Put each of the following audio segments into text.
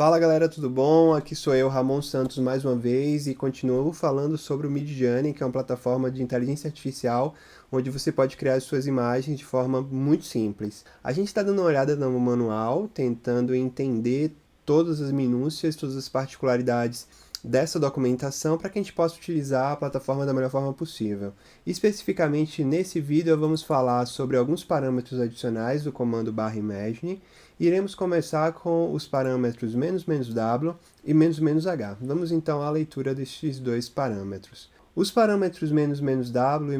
Fala galera, tudo bom? Aqui sou eu, Ramon Santos, mais uma vez e continuo falando sobre o Midjourney, que é uma plataforma de inteligência artificial onde você pode criar as suas imagens de forma muito simples. A gente está dando uma olhada no manual, tentando entender todas as minúcias, todas as particularidades dessa documentação para que a gente possa utilizar a plataforma da melhor forma possível. Especificamente nesse vídeo vamos falar sobre alguns parâmetros adicionais do comando /imagine. Iremos começar com os parâmetros "-w" e "-h". Vamos então à leitura destes dois parâmetros. Os parâmetros "-w" e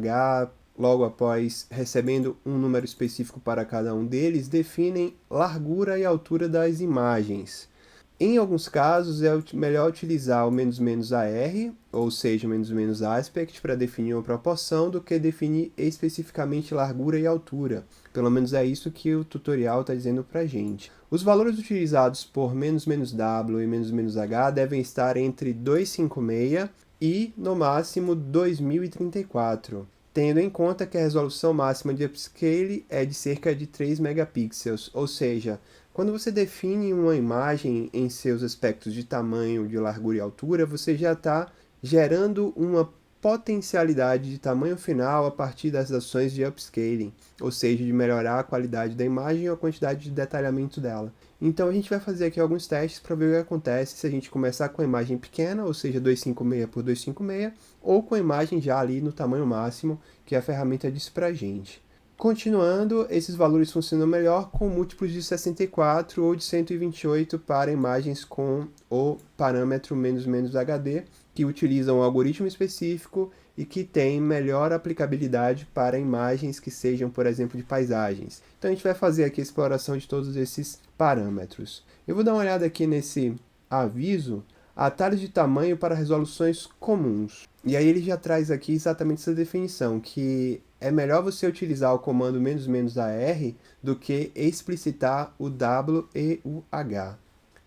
"-h", logo após recebendo um número específico para cada um deles, definem largura e altura das imagens. Em alguns casos, é melhor utilizar o "-ar", ou seja, o "-aspect", para definir uma proporção, do que definir especificamente largura e altura. Pelo menos é isso que o tutorial está dizendo para a gente. Os valores utilizados por "-w" e "-h" devem estar entre 256 e, no máximo, 2034. Tendo em conta que a resolução máxima de upscale é de cerca de 3 megapixels, ou seja, quando você define uma imagem em seus aspectos de tamanho, de largura e altura, você já está gerando uma potencialidade de tamanho final a partir das ações de upscaling, ou seja, de melhorar a qualidade da imagem ou a quantidade de detalhamento dela. Então a gente vai fazer aqui alguns testes para ver o que acontece se a gente começar com a imagem pequena, ou seja, 256 por 256, ou com a imagem já ali no tamanho máximo que a ferramenta disse para a gente. Continuando, esses valores funcionam melhor com múltiplos de 64 ou de 128 para imagens com o parâmetro "-HD, que utilizam um algoritmo específico e que tem melhor aplicabilidade para imagens que sejam, por exemplo, de paisagens. Então a gente vai fazer aqui a exploração de todos esses parâmetros. Eu vou dar uma olhada aqui nesse aviso, atalhos de tamanho para resoluções comuns. E aí ele já traz aqui exatamente essa definição, que é melhor você utilizar o comando "-ar" do que explicitar o "w" e o "h".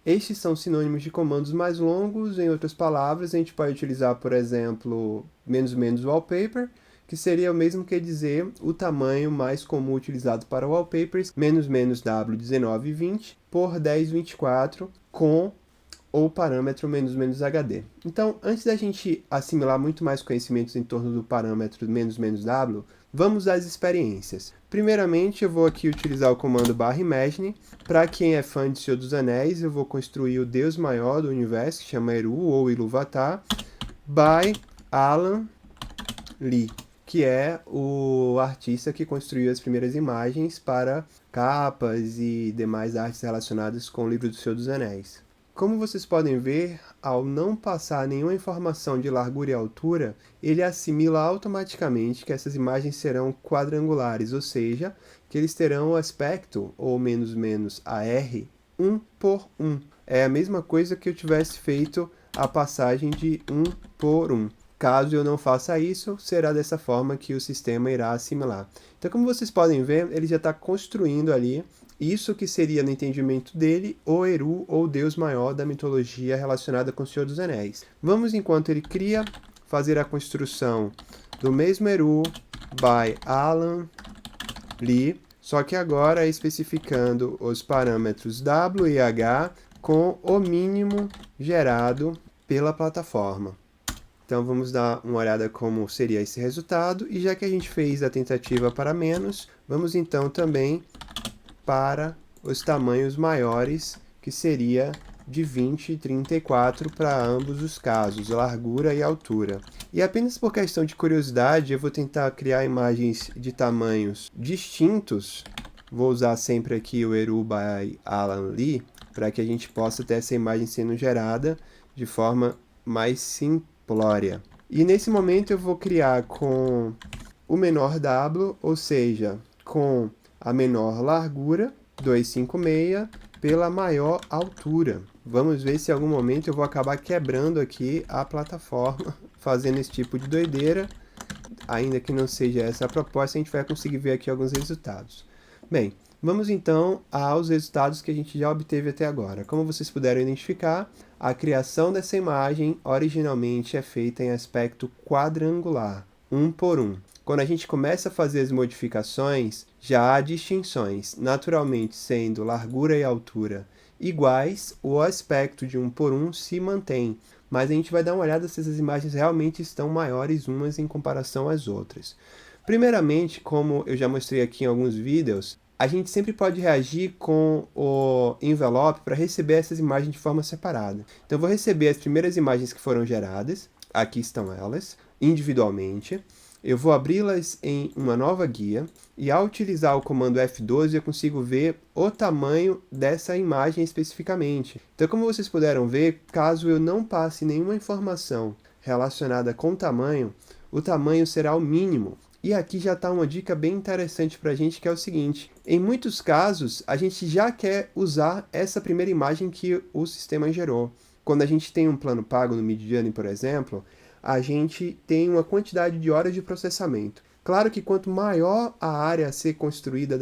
Estes são sinônimos de comandos mais longos. Em outras palavras, a gente pode utilizar, por exemplo, "-wallpaper", que seria o mesmo que dizer o tamanho mais comum utilizado para wallpapers, "-w1920 por 1024, com ou parâmetro "-HD". Então, antes da gente assimilar muito mais conhecimentos em torno do parâmetro "-w", vamos às experiências. Primeiramente, eu vou aqui utilizar o comando /imagine. Para quem é fã de Senhor dos Anéis, eu vou construir o deus maior do universo, que chama Eru ou Ilúvatar, by Alan Lee, que é o artista que construiu as primeiras imagens para capas e demais artes relacionadas com o livro do Senhor dos Anéis. Como vocês podem ver, ao não passar nenhuma informação de largura e altura, ele assimila automaticamente que essas imagens serão quadrangulares, ou seja, que eles terão o aspecto, ou "-ar", 1 por 1. É a mesma coisa que eu tivesse feito a passagem de 1 por 1. Caso eu não faça isso, será dessa forma que o sistema irá assimilar. Então, como vocês podem ver, ele já está construindo ali isso que seria, no entendimento dele, o Eru, ou deus maior da mitologia relacionada com o Senhor dos Anéis. Vamos, enquanto ele cria, fazer a construção do mesmo Eru by Alan Lee, só que agora especificando os parâmetros "w" e "h" com o mínimo gerado pela plataforma. Então vamos dar uma olhada como seria esse resultado, e já que a gente fez a tentativa para menos, vamos então também para os tamanhos maiores, que seria de 20 e 34 para ambos os casos, largura e altura. E apenas por questão de curiosidade, eu vou tentar criar imagens de tamanhos distintos. Vou usar sempre aqui o Eru by Alan Lee, para que a gente possa ter essa imagem sendo gerada de forma mais simplória. E nesse momento eu vou criar com o menor "w", ou seja, com a menor largura, 256, pela maior altura. Vamos ver se em algum momento eu vou acabar quebrando aqui a plataforma, fazendo esse tipo de doideira. Ainda que não seja essa a proposta, a gente vai conseguir ver aqui alguns resultados. Bem, vamos então aos resultados que a gente já obteve até agora. Como vocês puderam identificar, a criação dessa imagem originalmente é feita em aspecto quadrangular, 1 por 1. Quando a gente começa a fazer as modificações, já há distinções, naturalmente sendo largura e altura iguais, o aspecto de 1:1 se mantém. Mas a gente vai dar uma olhada se essas imagens realmente estão maiores umas em comparação às outras. Primeiramente, como eu já mostrei aqui em alguns vídeos, a gente sempre pode reagir com o envelope para receber essas imagens de forma separada. Então eu vou receber as primeiras imagens que foram geradas, aqui estão elas, individualmente. Eu vou abri-las em uma nova guia e ao utilizar o comando F12 eu consigo ver o tamanho dessa imagem especificamente. Então, como vocês puderam ver, caso eu não passe nenhuma informação relacionada com o tamanho será o mínimo. E aqui já está uma dica bem interessante para a gente, que é o seguinte: em muitos casos, a gente já quer usar essa primeira imagem que o sistema gerou. Quando a gente tem um plano pago no Midjourney, por exemplo, a gente tem uma quantidade de horas de processamento. Claro que quanto maior a área a ser construída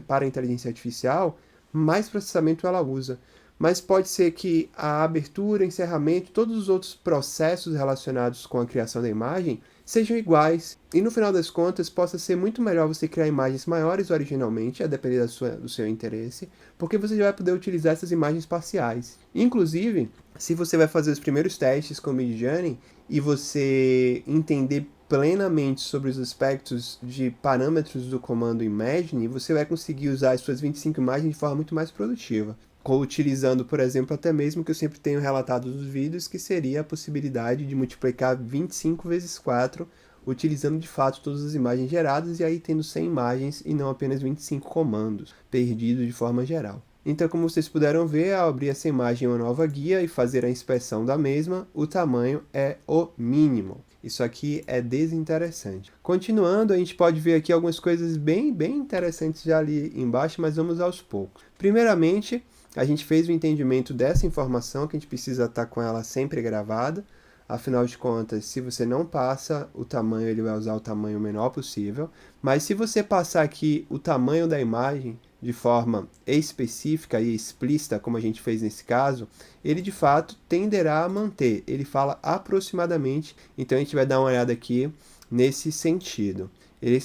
para a inteligência artificial, mais processamento ela usa. Mas pode ser que a abertura, encerramento, todos os outros processos relacionados com a criação da imagem sejam iguais. E no final das contas, possa ser muito melhor você criar imagens maiores originalmente, a depender do seu interesse, porque você já vai poder utilizar essas imagens parciais. Inclusive, se você vai fazer os primeiros testes com o Midjourney e você entender plenamente sobre os aspectos de parâmetros do comando Imagine, você vai conseguir usar as suas 25 imagens de forma muito mais produtiva. Utilizando, por exemplo, até mesmo o que eu sempre tenho relatado nos vídeos, que seria a possibilidade de multiplicar 25 vezes 4, utilizando de fato todas as imagens geradas e aí tendo 100 imagens e não apenas 25 comandos, perdidos de forma geral. Então, como vocês puderam ver, ao abrir essa imagem em uma nova guia e fazer a inspeção da mesma, o tamanho é o mínimo. Isso aqui é desinteressante. Continuando, a gente pode ver aqui algumas coisas bem interessantes já ali embaixo, mas vamos aos poucos. Primeiramente, a gente fez o entendimento dessa informação, que a gente precisa estar com ela sempre gravada. Afinal de contas, se você não passa o tamanho, ele vai usar o tamanho menor possível. Mas se você passar aqui o tamanho da imagem de forma específica e explícita, como a gente fez nesse caso, ele de fato tenderá a manter. Ele fala aproximadamente, então a gente vai dar uma olhada aqui nesse sentido.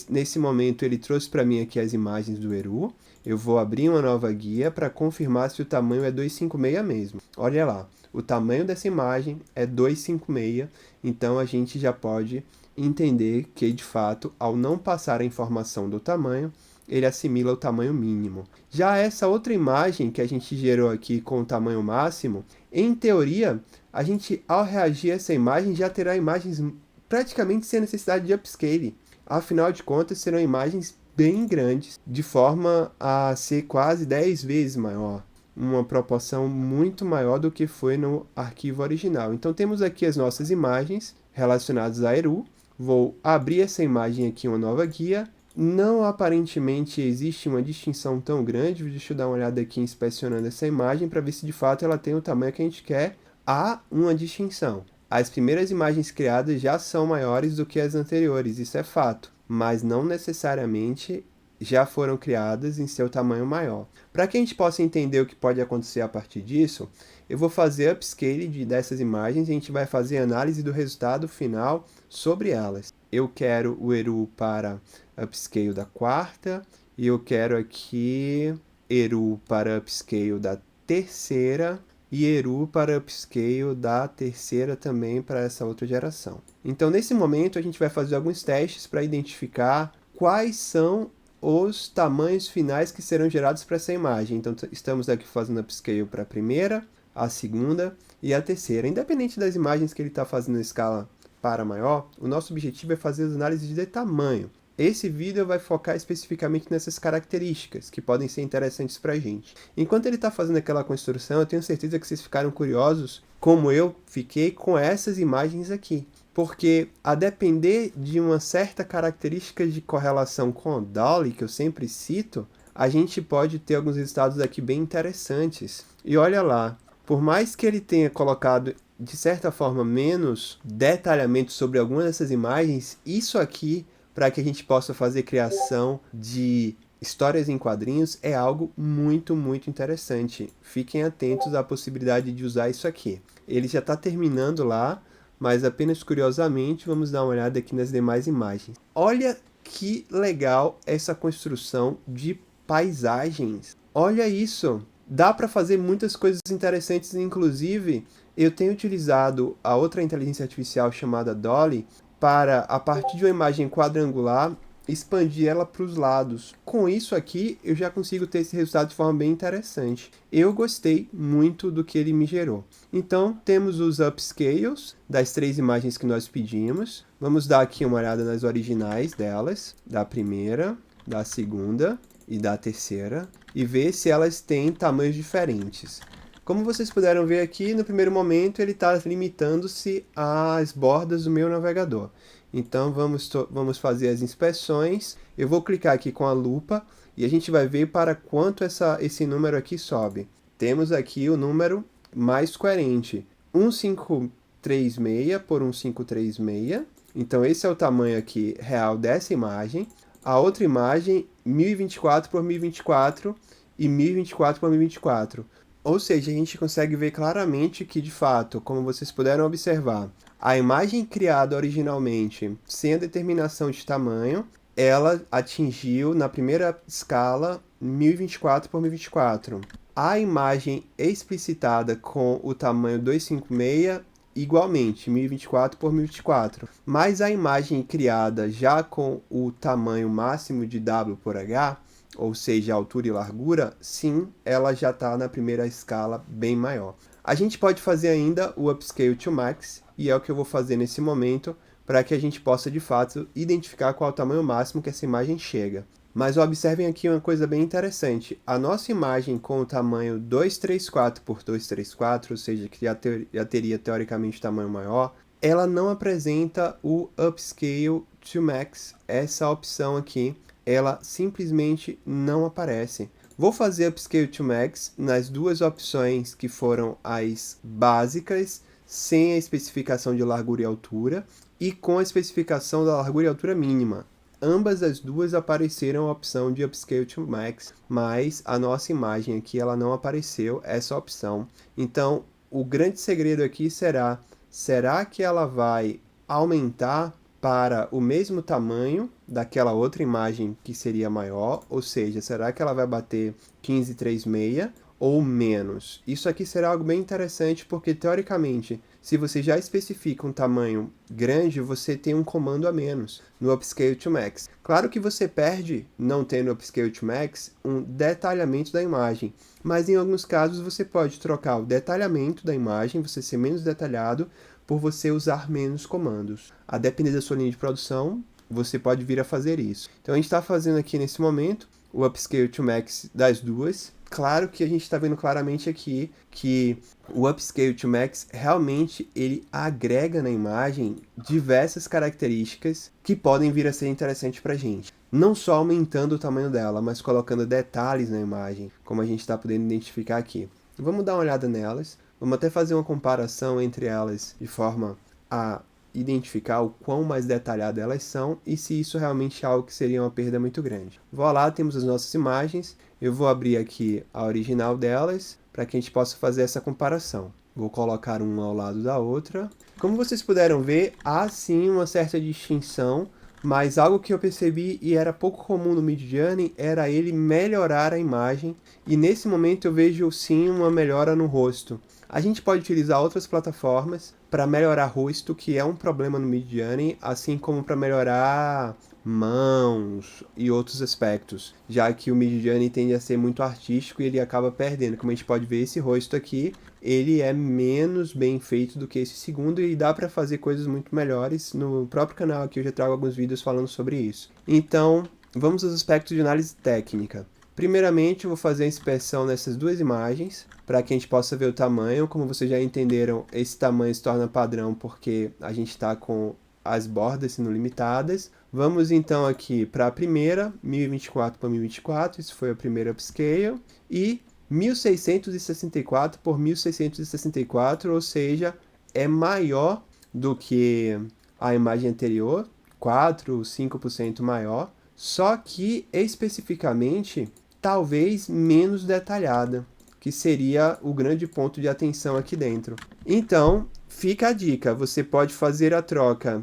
Nesse momento ele trouxe para mim aqui as imagens do Eru. Eu vou abrir uma nova guia para confirmar se o tamanho é 256 mesmo. Olha lá, o tamanho dessa imagem é 256, então a gente já pode entender que, de fato, ao não passar a informação do tamanho, ele assimila o tamanho mínimo. Já essa outra imagem que a gente gerou aqui com o tamanho máximo, em teoria, a gente, ao reagir a essa imagem, já terá imagens praticamente sem necessidade de upscale. Afinal de contas, serão imagens bem grandes, de forma a ser quase 10 vezes maior. Uma proporção muito maior do que foi no arquivo original. Então temos aqui as nossas imagens relacionadas a Eru. Vou abrir essa imagem aqui em uma nova guia. Não aparentemente existe uma distinção tão grande. Deixa eu dar uma olhada aqui inspecionando essa imagem para ver se de fato ela tem o tamanho que a gente quer. Há uma distinção. As primeiras imagens criadas já são maiores do que as anteriores, isso é fato, mas não necessariamente já foram criadas em seu tamanho maior. Para que a gente possa entender o que pode acontecer a partir disso, eu vou fazer upscale dessas imagens e a gente vai fazer análise do resultado final sobre elas. Eu quero o Eru para upscale da quarta e eu quero aqui Eru para upscale da terceira e Eru para upscale da terceira também para essa outra geração. Então, nesse momento, a gente vai fazer alguns testes para identificar quais são os tamanhos finais que serão gerados para essa imagem. Então, estamos aqui fazendo upscale para a primeira, a segunda e a terceira. Independente das imagens que ele está fazendo em escala para maior, o nosso objetivo é fazer as análises de tamanho. Esse vídeo vai focar especificamente nessas características, que podem ser interessantes para a gente. Enquanto ele está fazendo aquela construção, eu tenho certeza que vocês ficaram curiosos, como eu fiquei com essas imagens aqui. Porque, a depender de uma certa característica de correlação com o DALL-E, que eu sempre cito, a gente pode ter alguns resultados aqui bem interessantes. E olha lá, por mais que ele tenha colocado, de certa forma, menos detalhamento sobre algumas dessas imagens, isso aqui, para que a gente possa fazer criação de histórias em quadrinhos, é algo muito interessante. Fiquem atentos à possibilidade de usar isso aqui. Ele já está terminando lá, mas apenas curiosamente, vamos dar uma olhada aqui nas demais imagens. Olha que legal essa construção de paisagens. Olha isso! Dá para fazer muitas coisas interessantes, inclusive eu tenho utilizado a outra inteligência artificial chamada Dolly para, a partir de uma imagem quadrangular, expandir ela para os lados. Com isso aqui, eu já consigo ter esse resultado de forma bem interessante. Eu gostei muito do que ele me gerou. Então, temos os upscales das 3 imagens que nós pedimos. Vamos dar aqui uma olhada nas originais delas, da primeira, da segunda e da terceira, e ver se elas têm tamanhos diferentes. Como vocês puderam ver aqui, no primeiro momento ele está limitando-se às bordas do meu navegador. Então vamos fazer as inspeções. Eu vou clicar aqui com a lupa e a gente vai ver para quanto esse número aqui sobe. Temos aqui o número mais coerente, 1536 por 1536. Então esse é o tamanho aqui real dessa imagem. A outra imagem, 1024 por 1024 e 1024 por 1024. Ou seja, a gente consegue ver claramente que, de fato, como vocês puderam observar, a imagem criada originalmente, sem a determinação de tamanho, ela atingiu, na primeira escala, 1024 por 1024. A imagem explicitada com o tamanho 256, igualmente, 1024 por 1024. Mas a imagem criada já com o tamanho máximo de W por H, ou seja, altura e largura, sim, ela já está na primeira escala bem maior. A gente pode fazer ainda o Upscale to Max, e é o que eu vou fazer nesse momento, para que a gente possa, de fato, identificar qual é o tamanho máximo que essa imagem chega. Mas observem aqui uma coisa bem interessante. A nossa imagem com o tamanho 234 por 234, ou seja, que já teria teoricamente tamanho maior, ela não apresenta o Upscale to Max, essa opção aqui, ela simplesmente não aparece. Vou fazer Upscale to Max nas duas opções que foram as básicas, sem a especificação de largura e altura, e com a especificação da largura e altura mínima. Ambas as duas apareceram a opção de Upscale to Max, mas a nossa imagem aqui ela não apareceu essa opção. Então, o grande segredo aqui será que ela vai aumentar para o mesmo tamanho daquela outra imagem que seria maior, ou seja, será que ela vai bater 1536 ou menos? Isso aqui será algo bem interessante porque, teoricamente, se você já especifica um tamanho grande, você tem um comando a menos no Upscale to Max. Claro que você perde, não tendo Upscale to Max, um detalhamento da imagem, mas em alguns casos você pode trocar o detalhamento da imagem, você ser menos detalhado, por você usar menos comandos. A depender da sua linha de produção, você pode vir a fazer isso. Então a gente está fazendo aqui nesse momento o Upscale to Max das duas. Claro que a gente está vendo claramente aqui que o Upscale to Max realmente ele agrega na imagem diversas características que podem vir a ser interessantes para a gente. Não só aumentando o tamanho dela, mas colocando detalhes na imagem, como a gente está podendo identificar aqui. Vamos dar uma olhada nelas. Vamos até fazer uma comparação entre elas de forma a identificar o quão mais detalhadas elas são e se isso realmente é algo que seria uma perda muito grande. Vou lá, temos as nossas imagens. Eu vou abrir aqui a original delas para que a gente possa fazer essa comparação. Vou colocar uma ao lado da outra. Como vocês puderam ver, há sim uma certa distinção, mas algo que eu percebi e era pouco comum no Midjourney era ele melhorar a imagem, e nesse momento eu vejo sim uma melhora no rosto. A gente pode utilizar outras plataformas para melhorar rosto, que é um problema no Midjourney, assim como para melhorar mãos e outros aspectos, já que o Midjourney tende a ser muito artístico e ele acaba perdendo. Como a gente pode ver, esse rosto aqui, ele é menos bem feito do que esse segundo e dá para fazer coisas muito melhores. No próprio canal aqui eu já trago alguns vídeos falando sobre isso. Então, vamos aos aspectos de análise técnica. Primeiramente, eu vou fazer a inspeção nessas duas imagens, para que a gente possa ver o tamanho. Como vocês já entenderam, esse tamanho se torna padrão porque a gente está com as bordas sendo limitadas. Vamos então aqui para a primeira, 1024 por 1024, isso foi a primeira upscale, e 1664 por 1664, ou seja, é maior do que a imagem anterior, 4 ou 5% maior, só que especificamente talvez menos detalhada, que seria o grande ponto de atenção aqui dentro. Então, fica a dica, você pode fazer a troca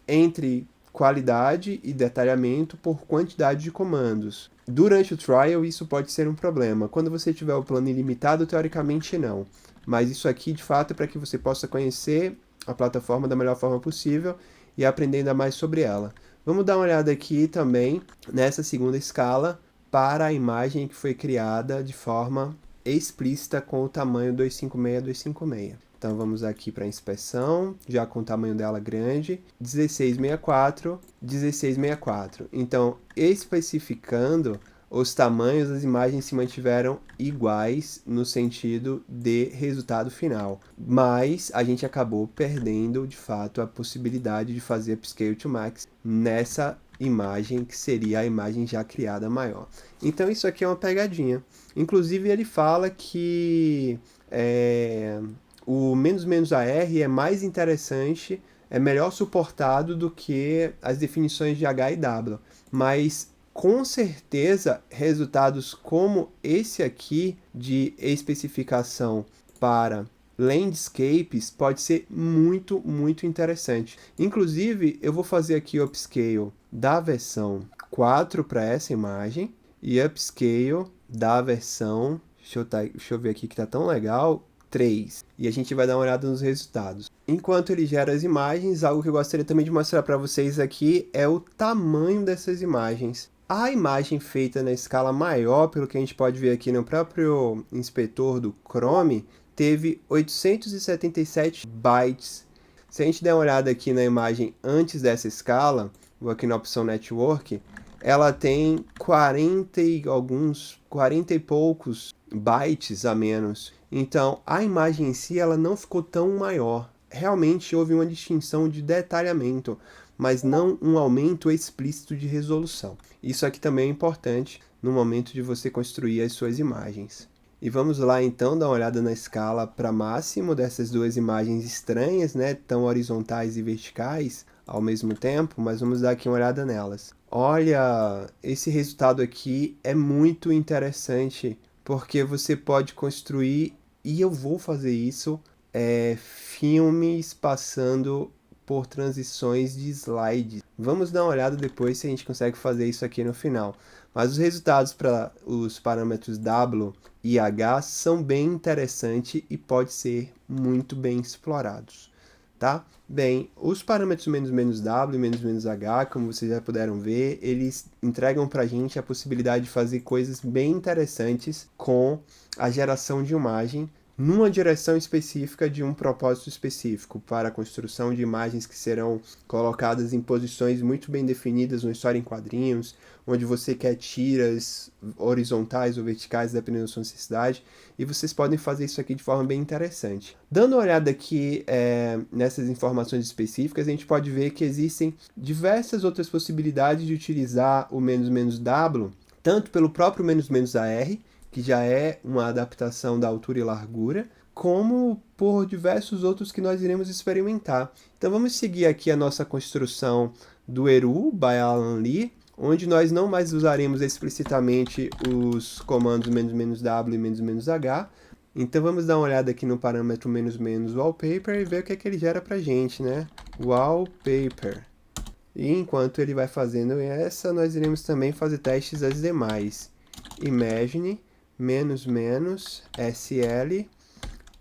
entre qualidade e detalhamento por quantidade de comandos. Durante o trial, isso pode ser um problema. Quando você tiver o plano ilimitado, teoricamente não. Mas isso aqui, de fato, é para que você possa conhecer a plataforma da melhor forma possível e aprender ainda mais sobre ela. Vamos dar uma olhada aqui também nessa segunda escala para a imagem que foi criada de forma explícita com o tamanho 256-256. Então vamos aqui para inspeção, já com o tamanho dela grande, 1664, 1664. Então, especificando os tamanhos das imagens se mantiveram iguais no sentido de resultado final, mas a gente acabou perdendo de fato a possibilidade de fazer upscale to max nessa imagem que seria a imagem já criada maior. Então isso aqui é uma pegadinha. Inclusive ele fala que o "-AR é mais interessante, é melhor suportado do que as definições de H e W, mas com certeza resultados como esse aqui de especificação para landscapes pode ser muito, muito interessante. Inclusive, eu vou fazer aqui o upscale da versão 4 para essa imagem e upscale da versão, deixa eu ver aqui que tá tão legal, 3. E a gente vai dar uma olhada nos resultados. Enquanto ele gera as imagens, algo que eu gostaria também de mostrar para vocês aqui é o tamanho dessas imagens. A imagem feita na escala maior, pelo que a gente pode ver aqui no próprio inspetor do Chrome, teve 877 bytes. Se a gente der uma olhada aqui na imagem antes dessa escala, vou aqui na opção Network, ela tem 40 e poucos bytes a menos. Então, a imagem em si ela não ficou tão maior. Realmente houve uma distinção de detalhamento, mas não um aumento explícito de resolução. Isso aqui também é importante no momento de você construir as suas imagens. E vamos lá então dar uma olhada na escala para máximo dessas duas imagens estranhas, né, tão horizontais e verticais ao mesmo tempo, mas vamos dar aqui uma olhada nelas. Olha, esse resultado aqui é muito interessante, porque você pode construir, e eu vou fazer isso, filmes passando por transições de slides. Vamos dar uma olhada depois se a gente consegue fazer isso aqui no final. Mas os resultados para os parâmetros W e H são bem interessantes e podem ser muito bem explorados, tá? Bem, os parâmetros "-W" e "-H", como vocês já puderam ver, eles entregam para a gente a possibilidade de fazer coisas bem interessantes com a geração de imagem numa direção específica de um propósito específico, para a construção de imagens que serão colocadas em posições muito bem definidas uma história em quadrinhos, onde você quer tiras horizontais ou verticais, dependendo da sua necessidade, e vocês podem fazer isso aqui de forma bem interessante. Dando uma olhada aqui nessas informações específicas, a gente pode ver que existem diversas outras possibilidades de utilizar o "-W, tanto pelo próprio "-AR, que já é uma adaptação da altura e largura, como por diversos outros que nós iremos experimentar. Então vamos seguir aqui a nossa construção do Eru, by Alan Lee, onde nós não mais usaremos explicitamente os comandos "-W" e "-H. Então vamos dar uma olhada aqui no parâmetro "-wallpaper" e ver o que é que ele gera pra gente, né? Wallpaper. E enquanto ele vai fazendo essa, nós iremos também fazer testes das demais. Imagine, "-SL",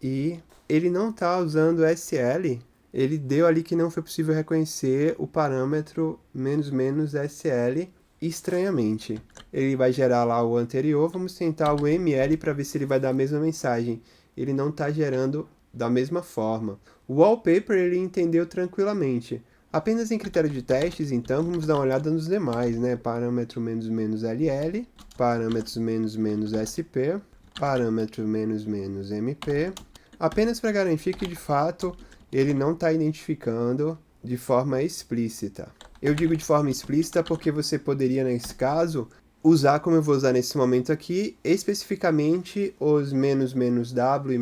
e ele não está usando SL, ele deu ali que não foi possível reconhecer o parâmetro "-SL estranhamente. Ele vai gerar lá o anterior, vamos tentar o ML para ver se ele vai dar a mesma mensagem. Ele não está gerando da mesma forma. O wallpaper ele entendeu tranquilamente. Apenas em critério de testes, então, vamos dar uma olhada nos demais, né? Parâmetro "-LL", parâmetros "-SP", parâmetro "-MP", apenas para garantir que, de fato, ele não está identificando de forma explícita. Eu digo de forma explícita porque você poderia, nesse caso, usar, como eu vou usar nesse momento aqui, especificamente os "-W" e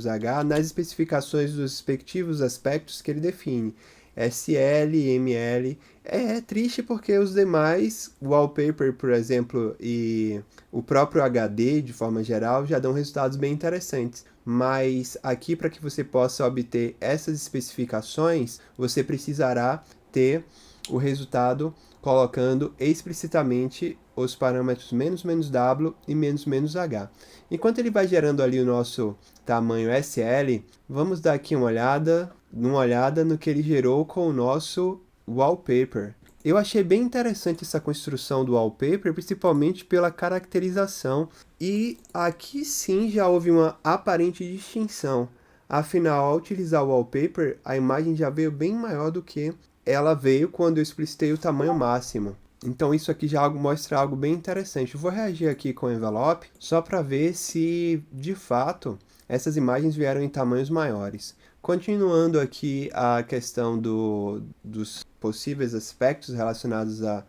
"-H nas especificações dos respectivos aspectos que ele define. SL, ML. É triste porque os demais, wallpaper, por exemplo, e o próprio HD, de forma geral, já dão resultados bem interessantes. Mas aqui, para que você possa obter essas especificações, você precisará ter o resultado colocando explicitamente os parâmetros "-w" e "-h". Enquanto ele vai gerando ali o nosso tamanho SL, vamos dar aqui uma olhada no que ele gerou com o nosso wallpaper. Eu achei bem interessante essa construção do wallpaper, principalmente pela caracterização. E aqui sim já houve uma aparente distinção. Afinal, ao utilizar o wallpaper, a imagem já veio bem maior do que ela veio quando eu explicitei o tamanho máximo. Então isso aqui já mostra algo bem interessante. Eu vou reagir aqui com o envelope só para ver se, de fato, essas imagens vieram em tamanhos maiores. Continuando aqui a questão dos possíveis aspectos relacionados a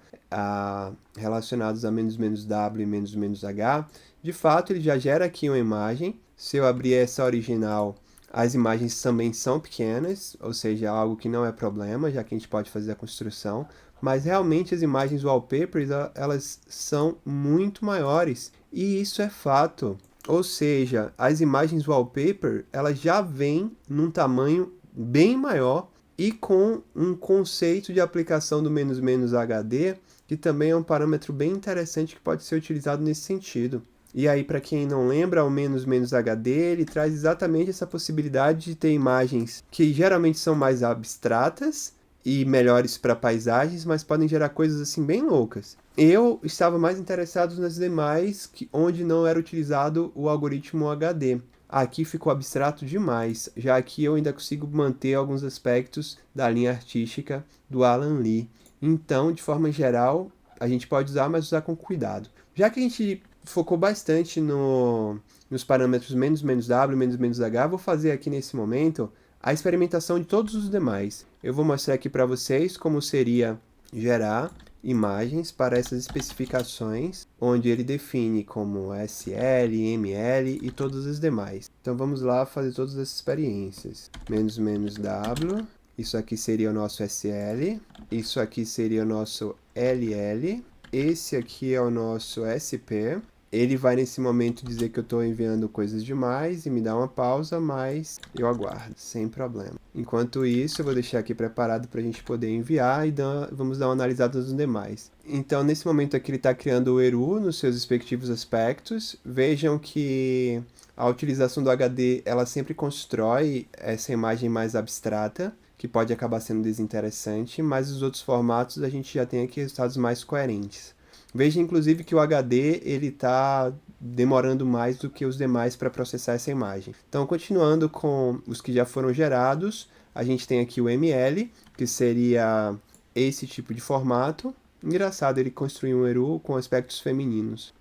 "-w" e "-h", de fato ele já gera aqui uma imagem. Se eu abrir essa original, as imagens também são pequenas, ou seja, algo que não é problema, já que a gente pode fazer a construção. Mas realmente as imagens wallpapers, elas são muito maiores, e isso é fato. Ou seja, as imagens wallpaper, elas já vêm num tamanho bem maior e com um conceito de aplicação do "-HD, que também é um parâmetro bem interessante que pode ser utilizado nesse sentido. E aí, para quem não lembra, o "-HD, ele traz exatamente essa possibilidade de ter imagens que geralmente são mais abstratas e melhores para paisagens, mas podem gerar coisas assim bem loucas. Eu estava mais interessado nas demais, onde não era utilizado o algoritmo HD. Aqui ficou abstrato demais, já aqui eu ainda consigo manter alguns aspectos da linha artística do Alan Lee. Então, de forma geral, a gente pode usar, mas usar com cuidado. Já que a gente focou bastante nos parâmetros "-w", "-h", vou fazer aqui nesse momento a experimentação de todos os demais. Eu vou mostrar aqui para vocês como seria gerar imagens para essas especificações, onde ele define como SL, ML e todas as demais. Então vamos lá fazer todas essas experiências. "-w", isso aqui seria o nosso SL, isso aqui seria o nosso LL, esse aqui é o nosso SP. Ele vai nesse momento dizer que eu estou enviando coisas demais e me dá uma pausa, mas eu aguardo, sem problema. Enquanto isso, eu vou deixar aqui preparado para a gente poder enviar e vamos dar uma analisada nos demais. Então, nesse momento aqui, ele está criando o ERU nos seus respectivos aspectos. Vejam que a utilização do HD, ela sempre constrói essa imagem mais abstrata, que pode acabar sendo desinteressante, mas os outros formatos a gente já tem aqui resultados mais coerentes. Veja, inclusive, que o HD está demorando mais do que os demais para processar essa imagem. Então, continuando com os que já foram gerados, a gente tem aqui o ML, que seria esse tipo de formato. Engraçado, ele construiu um ERU com aspectos femininos.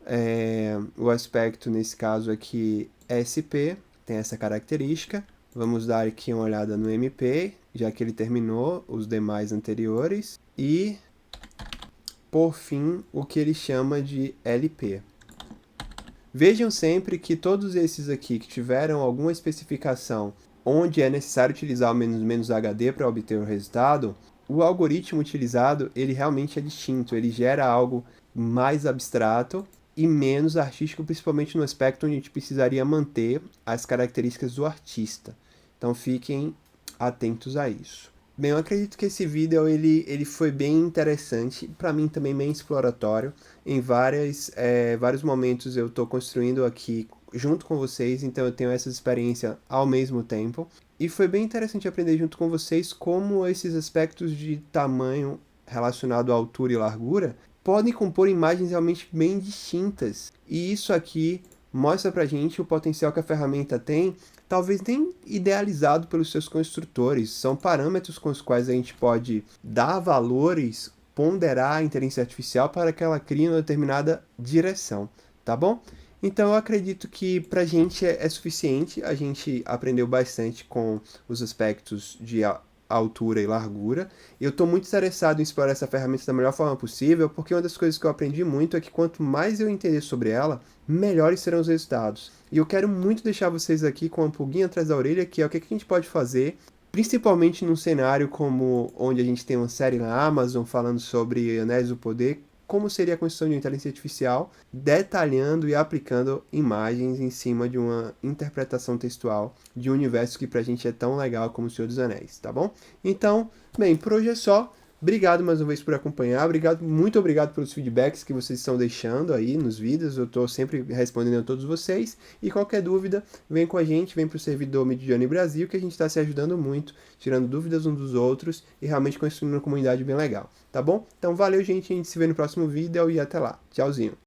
O aspecto, nesse caso aqui, SP, tem essa característica. Vamos dar aqui uma olhada no MP, já que ele terminou os demais anteriores. E, por fim, o que ele chama de LP. Vejam sempre que todos esses aqui que tiveram alguma especificação onde é necessário utilizar o "-HD para obter o resultado, o algoritmo utilizado, ele realmente é distinto, ele gera algo mais abstrato e menos artístico, principalmente no aspecto onde a gente precisaria manter as características do artista. Então fiquem atentos a isso. Bem, eu acredito que esse vídeo ele foi bem interessante, para mim também bem exploratório. Em vários momentos eu estou construindo aqui junto com vocês, então eu tenho essa experiência ao mesmo tempo. E foi bem interessante aprender junto com vocês como esses aspectos de tamanho relacionado à altura e largura podem compor imagens realmente bem distintas. E isso aqui mostra pra gente o potencial que a ferramenta tem, talvez nem idealizado pelos seus construtores. São parâmetros com os quais a gente pode dar valores, ponderar a inteligência artificial para que ela crie uma determinada direção, tá bom? Então eu acredito que pra gente é suficiente, a gente aprendeu bastante com os aspectos de altura e largura. Eu estou muito interessado em explorar essa ferramenta da melhor forma possível, porque uma das coisas que eu aprendi muito é que quanto mais eu entender sobre ela, melhores serão os resultados. E eu quero muito deixar vocês aqui com uma pulguinha atrás da orelha, que é o que a gente pode fazer, principalmente num cenário como onde a gente tem uma série na Amazon falando sobre Anéis do Poder, como seria a construção de uma inteligência artificial, detalhando e aplicando imagens em cima de uma interpretação textual de um universo que pra gente é tão legal como o Senhor dos Anéis, tá bom? Então, bem, por hoje é só. Obrigado mais uma vez por acompanhar, muito obrigado pelos feedbacks que vocês estão deixando aí nos vídeos, eu estou sempre respondendo a todos vocês, e qualquer dúvida, vem com a gente, vem para o servidor Midjourney Brasil, que a gente está se ajudando muito, tirando dúvidas uns dos outros, e realmente construindo uma comunidade bem legal, tá bom? Então valeu gente, a gente se vê no próximo vídeo, e até lá, tchauzinho!